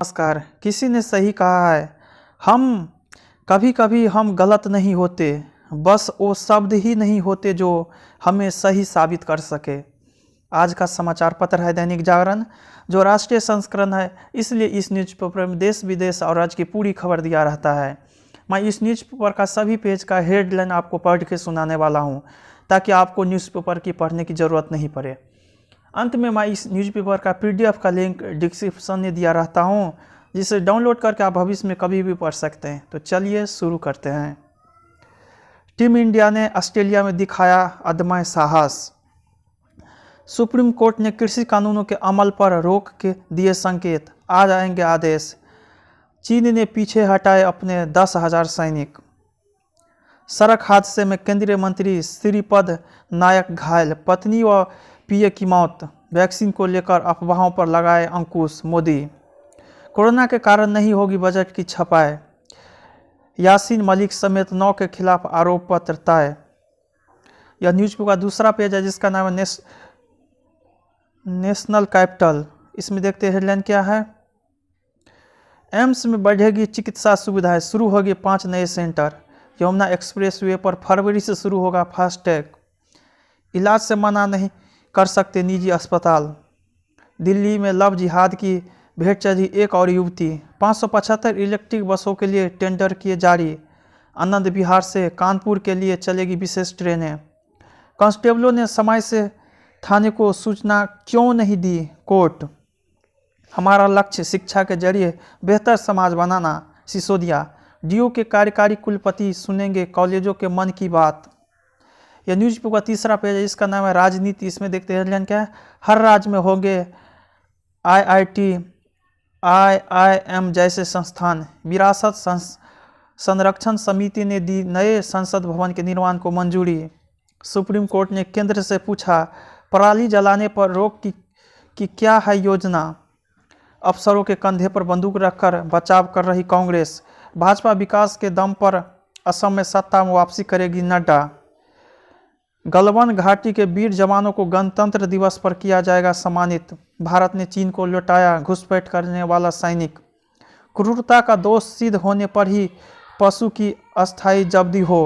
नमस्कार। किसी ने सही कहा है, हम कभी कभी हम गलत नहीं होते, बस वो शब्द ही नहीं होते जो हमें सही साबित कर सके। आज का समाचार पत्र है दैनिक जागरण, जो राष्ट्रीय संस्करण है, इसलिए इस न्यूज़पेपर में देश विदेश और राज्य की पूरी खबर दिया रहता है। मैं इस न्यूज़पेपर का सभी पेज का हेडलाइन आपको पढ़ के सुनाने वाला हूँ, ताकि आपको न्यूज़पेपर की पढ़ने की ज़रूरत नहीं पड़े। अंत में मैं इस न्यूज़पेपर का PDF का लिंक डिस्क्रिप्शन में दिया रहता हूँ, जिसे डाउनलोड करके आप भविष्य में कभी भी पढ़ सकते हैं। तो चलिए शुरू करते हैं। टीम इंडिया ने ऑस्ट्रेलिया में दिखाया अदम्य साहस। सुप्रीम कोर्ट ने कृषि कानूनों के अमल पर रोक के दिए संकेत, आज आएंगे आदेश। चीन ने पीछे हटाए अपने 10,000 सैनिक। सड़क हादसे में केंद्रीय मंत्री श्रीपद नायक घायल, पत्नी व पीए की मौत। वैक्सीन को लेकर अफवाहों पर लगाए अंकुश मोदी। कोरोना के कारण नहीं होगी बजट की छपाई, यासीन मलिक समेत 9 के खिलाफ आरोप पत्र तय। यह न्यूज़पेपर का दूसरा पेज है, जिसका नाम है नेशनल कैपिटल। इसमें देखते हैं हेडलाइन क्या है। एम्स में बढ़ेगी चिकित्सा सुविधाएं, शुरू होगी 5 नए सेंटर। यमुना एक्सप्रेस वे पर फरवरी से शुरू होगा फास्टैग। इलाज से मना नहीं कर सकते निजी अस्पताल। दिल्ली में लव जिहाद की भेंट चढ़ी एक और युवती। 575 इलेक्ट्रिक बसों के लिए टेंडर किए जारी। आनंद विहार से कानपुर के लिए चलेगी विशेष ट्रेनें। कांस्टेबलों ने समय से थाने को सूचना क्यों नहीं दी, कोर्ट। हमारा लक्ष्य शिक्षा के जरिए बेहतर समाज बनाना, सिसोदिया। डीयू के कार्यकारी कुलपति सुनेंगे कॉलेजों के मन की बात। यह न्यूज़पेपर का तीसरा पेज है, इसका नाम है राजनीति। इसमें देखते हैं हेडलाइन क्या है। हर राज्य में होंगे IIT IIM जैसे संस्थान। विरासत संरक्षण समिति ने दी नए संसद भवन के निर्माण को मंजूरी। सुप्रीम कोर्ट ने केंद्र से पूछा, पराली जलाने पर रोक की क्या है योजना। अफसरों के कंधे पर बंदूक रखकर बचाव कर रही कांग्रेस। भाजपा विकास के दम पर असम में सत्ता में वापसी करेगी नड्डा। गलवान घाटी के वीर जवानों को गणतंत्र दिवस पर किया जाएगा सम्मानित। भारत ने चीन को लौटाया घुसपैठ करने वाला सैनिक। क्रूरता का दोष सिद्ध होने पर ही पशु की अस्थायी जब्ती हो।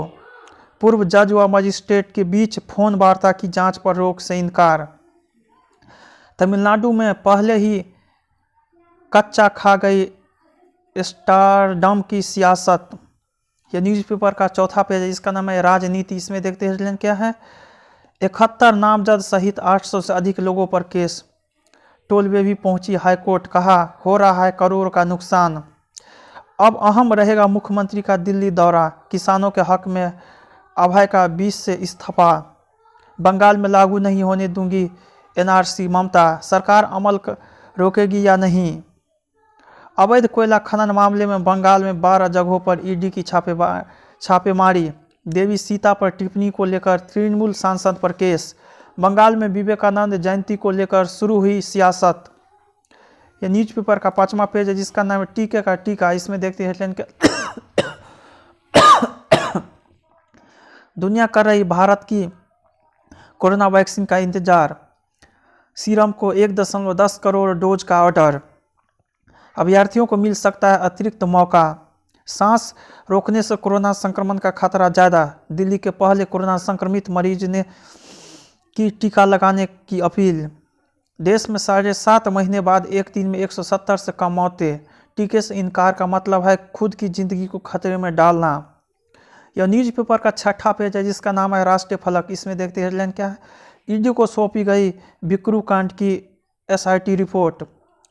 पूर्व जज व मजिस्ट्रेट के बीच फोन वार्ता की जांच पर रोक से इनकार। तमिलनाडु में पहले ही कच्चा खा गई स्टारडम की सियासत। यह न्यूज़पेपर का चौथा पेज है, इसका नाम है राजनीति। इसमें देखते हैं हेडलाइन क्या है। 71 नामजद सहित 800 से अधिक लोगों पर केस। टोलवे भी पहुंची हाईकोर्ट, कहा हो रहा है करोड़ का नुकसान। अब अहम रहेगा मुख्यमंत्री का दिल्ली दौरा। किसानों के हक में अभय का 20 से इस्तीफा। बंगाल में लागू नहीं होने दूंगी NRC, ममता। सरकार अमल रोकेगी या नहीं। अवैध कोयला खनन मामले में बंगाल में 12 जगहों पर ED की छापेमारी। देवी सीता पर टिप्पणी को लेकर तृणमूल सांसद पर केस। बंगाल में विवेकानंद जयंती को लेकर शुरू हुई सियासत। यह न्यूज़पेपर का 5वां पेज है, जिसका नाम है टीके का टीका। इसमें देखते हैं हेडलाइन क्या। दुनिया कर रही भारत की कोरोना वैक्सीन का इंतजार। सीरम को 1.10 करोड़ डोज का ऑर्डर। अभ्यर्थियों को मिल सकता है अतिरिक्त मौका। सांस रोकने से कोरोना संक्रमण का खतरा ज़्यादा। दिल्ली के पहले कोरोना संक्रमित मरीज ने की टीका लगाने की अपील। देश में 7.5 महीने बाद एक दिन में 170 से कम मौतें। टीके से इनकार का मतलब है खुद की जिंदगी को खतरे में डालना। यह न्यूज़पेपर का 6ठा पेज है, जिसका नाम है राष्ट्रीय फलक। इसमें देखते हैं हेडलाइन क्या है। ED को सौंपी गई बिक्रू कांड की SIT रिपोर्ट।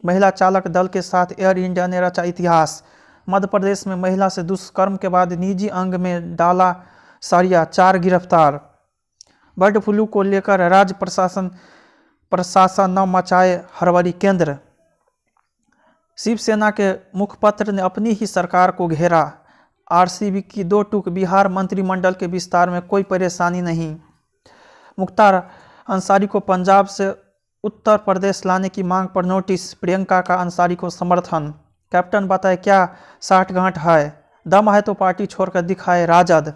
महिला चालक दल के साथ एयर इंडिया ने रचा इतिहास। मध्य प्रदेश में महिला से दुष्कर्म के बाद निजी अंग में डाला सरिया, 4 गिरफ्तार। बर्ड फ्लू को लेकर राज्य प्रशासन न मचाए हड़बड़ी, केंद्र। शिवसेना के मुखपत्र ने अपनी ही सरकार को घेरा। RCB की 2 टूक, बिहार मंत्रिमंडल के विस्तार में कोई परेशानी नहीं। मुख्तार अंसारी को पंजाब से उत्तर प्रदेश लाने की मांग पर नोटिस। प्रियंका का अंसारी को समर्थन। कैप्टन बताए क्या 60 गांठ है, दम है तो पार्टी छोड़कर दिखाए राजद।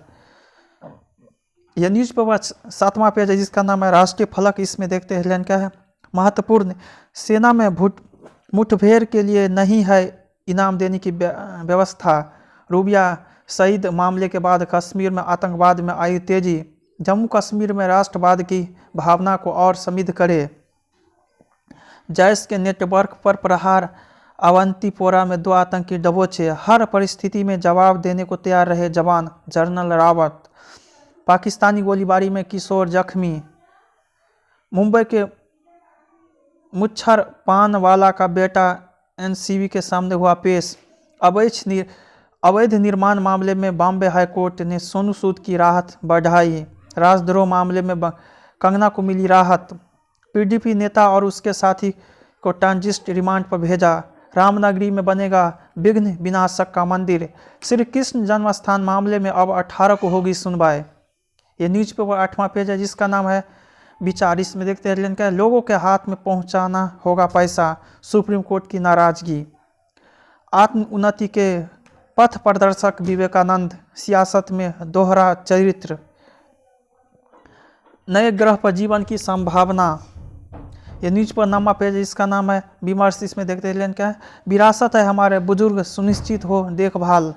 यह न्यूज़पेपर 7वां पेज है, जिसका नाम है राष्ट्रीय फलक। इसमें देखते हैं हेडलाइन क्या है। महत्वपूर्ण, सेना में मुठभेड़ के लिए नहीं है इनाम देने की व्यवस्था। रूबिया शहीद मामले के बाद कश्मीर में आतंकवाद में आई तेजी। जम्मू कश्मीर में राष्ट्रवाद की भावना को और समृद्ध करे। जैश के नेटवर्क पर प्रहार। अवंतीपोरा में 2 आतंकी दबोचे। हर परिस्थिति में जवाब देने को तैयार रहे जवान। जनरल रावत। पाकिस्तानी गोलीबारी में किशोर जख्मी। मुंबई के मुच्छर पानवाला का बेटा एनसीबी के सामने हुआ पेश। अवैध निर्माण मामले में बॉम्बे हाईकोर्ट ने सोनू सूद की राहत बढ़ाई। राजद्रोह मामले में कंगना को मिली राहत। पीडीपी नेता और उसके साथी को ट्रांजिट रिमांड पर भेजा। रामनगरी में बनेगा विघ्न विनाशक का मंदिर। श्री कृष्ण जन्मस्थान मामले में अब 18 को होगी सुनवाई। ये न्यूज़पेपर 8वां पेज है जिसका नाम है विचार। इसमें देखते हैं हेडलाइन क्या है, लोगों के हाथ में पहुंचाना होगा पैसा, सुप्रीम कोर्ट की नाराजगी। आत्म उन्नति के पथ प्रदर्शक विवेकानंद, सियासत में दोहरा चरित्र। नए ग्रह पर जीवन की संभावना। ये न्यूज़ पर नामा पेज इसका नाम है विमर्श। इसमें देखते हैं हेडलाइन क्या है, विरासत है हमारे बुजुर्ग, सुनिश्चित हो देखभाल।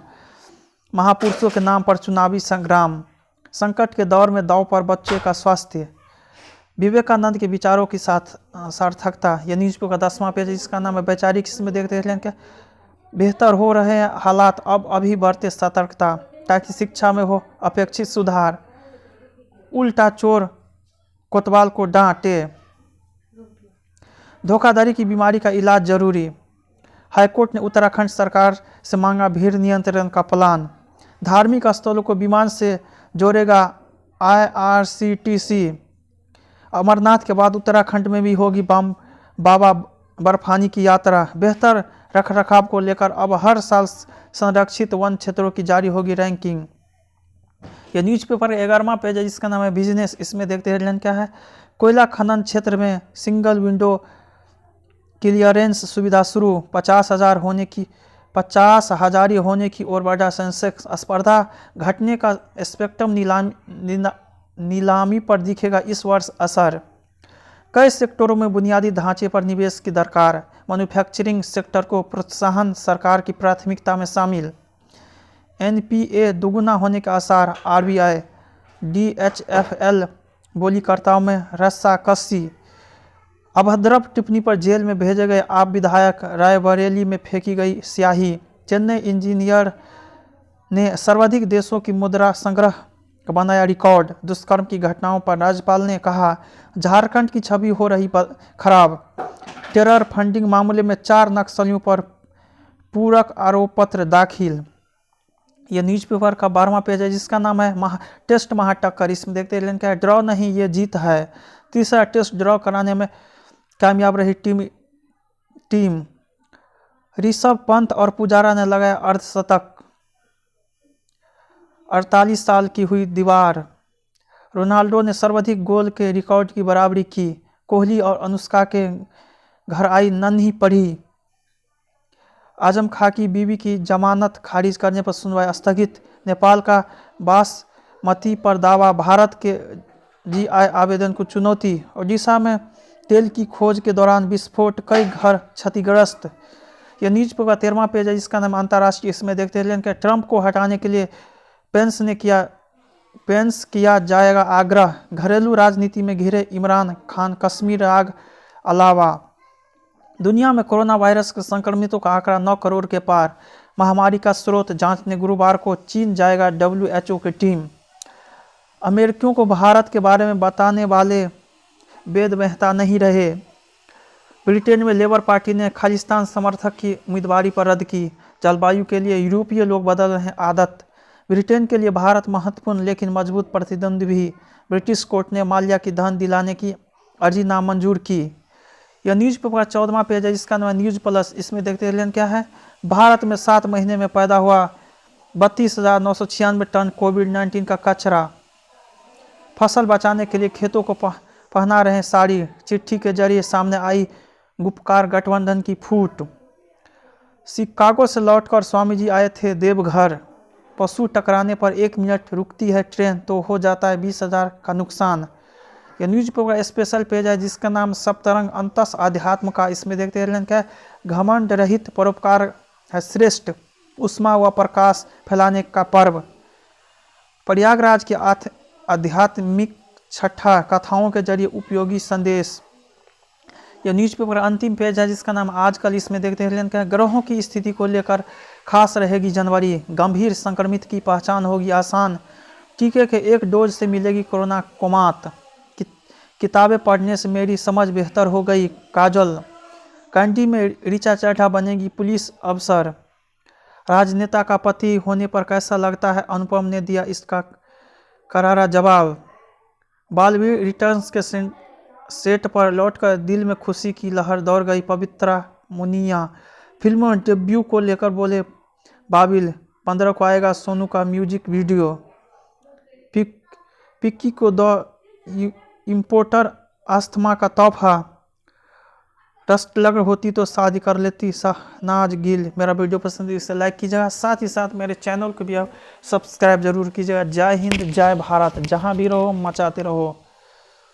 महापुरुषों के नाम पर चुनावी संग्राम। संकट के दौर में दांव पर बच्चे का स्वास्थ्य। विवेकानंद के विचारों की सार्थकता। यह न्यूज़पेपर का 10वां पेज इसका नाम है वैचारिक। इसमें देखते हैं क्या, बेहतर हो रहे हैं हालात, अब अभी बढ़ते सतर्कता ताकि शिक्षा में हो अपेक्षित सुधार। उल्टा चोर कोतवाल को डांटे। धोखाधड़ी की बीमारी का इलाज जरूरी। हाईकोर्ट ने उत्तराखंड सरकार से मांगा भीड़ नियंत्रण का प्लान। धार्मिक स्थलों को विमान से जोड़ेगा IRCTC। अमरनाथ के बाद उत्तराखंड में भी होगी बाबा बर्फानी की यात्रा। बेहतर रखरखाव को लेकर अब हर साल संरक्षित वन क्षेत्रों की जारी होगी रैंकिंग। यह न्यूज़पेपर 11वां पेज है जिसका नाम है बिजनेस। इसमें देखते हैं हेडलाइन क्या है, कोयला खनन क्षेत्र में सिंगल विंडो क्लियरेंस सुविधा शुरू। 50,000 होने की ओर बढ़ा सेंसेक्स। स्पर्धा घटने का स्पेक्ट्रम नीलामी पर दिखेगा इस वर्ष असर। कई सेक्टरों में बुनियादी ढांचे पर निवेश की दरकार। मैन्युफैक्चरिंग सेक्टर को प्रोत्साहन सरकार की प्राथमिकता में शामिल। NPA दोगुना होने के आसार। RBI DHFL बोलीकर्ताओं में रस्साकसी। अभद्र टिप्पणी पर जेल में भेजे गए आप विधायक। रायबरेली में फेंकी गई स्याही। चेन्नई इंजीनियर ने सर्वाधिक देशों की मुद्रा संग्रह बनाया रिकॉर्ड। दुष्कर्म की घटनाओं पर राज्यपाल ने कहा, झारखंड की छवि हो रही खराब। टेरर फंडिंग मामले में 4 नक्सलियों पर पूरक आरोप पत्र दाखिल। यह न्यूज़पेपर का 12वां पेज है जिसका नाम है टेस्ट महाटक्कर। इसमें देखते हैं क्या है, ड्रॉ नहीं ये जीत है। तीसरा टेस्ट ड्रॉ कराने में कामयाब रही टीम। ऋषभ पंत और पुजारा ने लगाया अर्धशतक। 48 साल की हुई दीवार। रोनाल्डो ने सर्वाधिक गोल के रिकॉर्ड की बराबरी की। कोहली और अनुष्का के घर आई नन्ही पढ़ी। आजम खां की बीवी की जमानत खारिज करने पर सुनवाई स्थगित। नेपाल का बासमती पर दावा। भारत के GI आवेदन को चुनौती। ओडिशा में तेल की खोज के दौरान विस्फोट, कई घर क्षतिग्रस्त। यह न्यूज़पेपर 13वां पेज है जिसका नाम अंतर्राष्ट्रीय। इसमें देखते हैं कि ट्रंप को हटाने के लिए पेंस किया जाएगा आग्रह। घरेलू राजनीति में घिरे इमरान खान कश्मीर आग अलावा। दुनिया में कोरोना वायरस के संक्रमितों का आंकड़ा 9 करोड़ के पार। महामारी का स्रोत जांचने गुरुवार को चीन जाएगा WHO की टीम। अमेरिकियों को भारत के बारे में बताने वाले वेद मेहता नहीं रहे। ब्रिटेन में लेबर पार्टी ने खालिस्तान समर्थक की उम्मीदवारी पर रद्द की। जलवायु के लिए यूरोपीय लोग बदल रहे हैं आदत। ब्रिटेन के लिए भारत महत्वपूर्ण लेकिन मजबूत प्रतिद्वंदी भी। ब्रिटिश कोर्ट ने माल्या की धन दिलाने की अर्जी नामंजूर की। यह न्यूज़पेपर 14वां पेज है जिसका नाम है न्यूज़ प्लस। इसमें देखते हैं क्या है, भारत में 7 महीने में पैदा हुआ 32,996 टन कोविड-19 का कचरा। फसल बचाने के लिए खेतों को पहना रहे साड़ी। चिट्ठी के जरिए सामने आई गुपकार गठबंधन की फूट। शिकागो से लौटकर स्वामी जी आए थे देवघर। पशु टकराने पर 1 मिनट रुकती है ट्रेन तो हो जाता है 20,000 का नुकसान। यह न्यूज़पेपर का स्पेशल पेज है जिसका नाम सप्तरंग अंतस आध्यात्म का। इसमें देखते हैं क्या है, घमंड रहित परोपकार है श्रेष्ठ, उष्मा व प्रकाश फैलाने का पर्व, प्रयागराज के आध्यात्मिक छठा कथाओं के जरिए उपयोगी संदेश। यह न्यूज़पेपर का अंतिम पेज है जिसका नाम आजकल। इसमें देखते हैं क्या है, ग्रहों की स्थिति को लेकर खास रहेगी जनवरी, गंभीर संक्रमित की पहचान होगी आसान, टीके के 1 डोज से मिलेगी कोरोना को मात, किताबें पढ़ने से मेरी समझ बेहतर हो गई काजल, कैंडी में ऋचा चड्ढा बनेगी पुलिस अफसर, राजनेता का पति होने पर कैसा लगता है, अनुपम ने दिया इसका करारा जवाब, बालवीर रिटर्न्स के सेट पर लौटकर दिल में खुशी की लहर दौड़ गई पवित्रा मुनिया, फिल्म डेब्यू को लेकर बोले बाबिल, 15 को आएगा सोनू का म्यूजिक वीडियो, पिक्की को द इम्पोर्टर अस्थमा का तोहफा, रस्ट लग होती तो शादी कर लेती शहनाज गिल। मेरा वीडियो पसंद है इसे लाइक कीजिएगा, साथ ही साथ मेरे चैनल को भी आप सब्सक्राइब जरूर कीजिएगा। जय हिंद, जय भारत, जहाँ भी रहो मचाते रहो।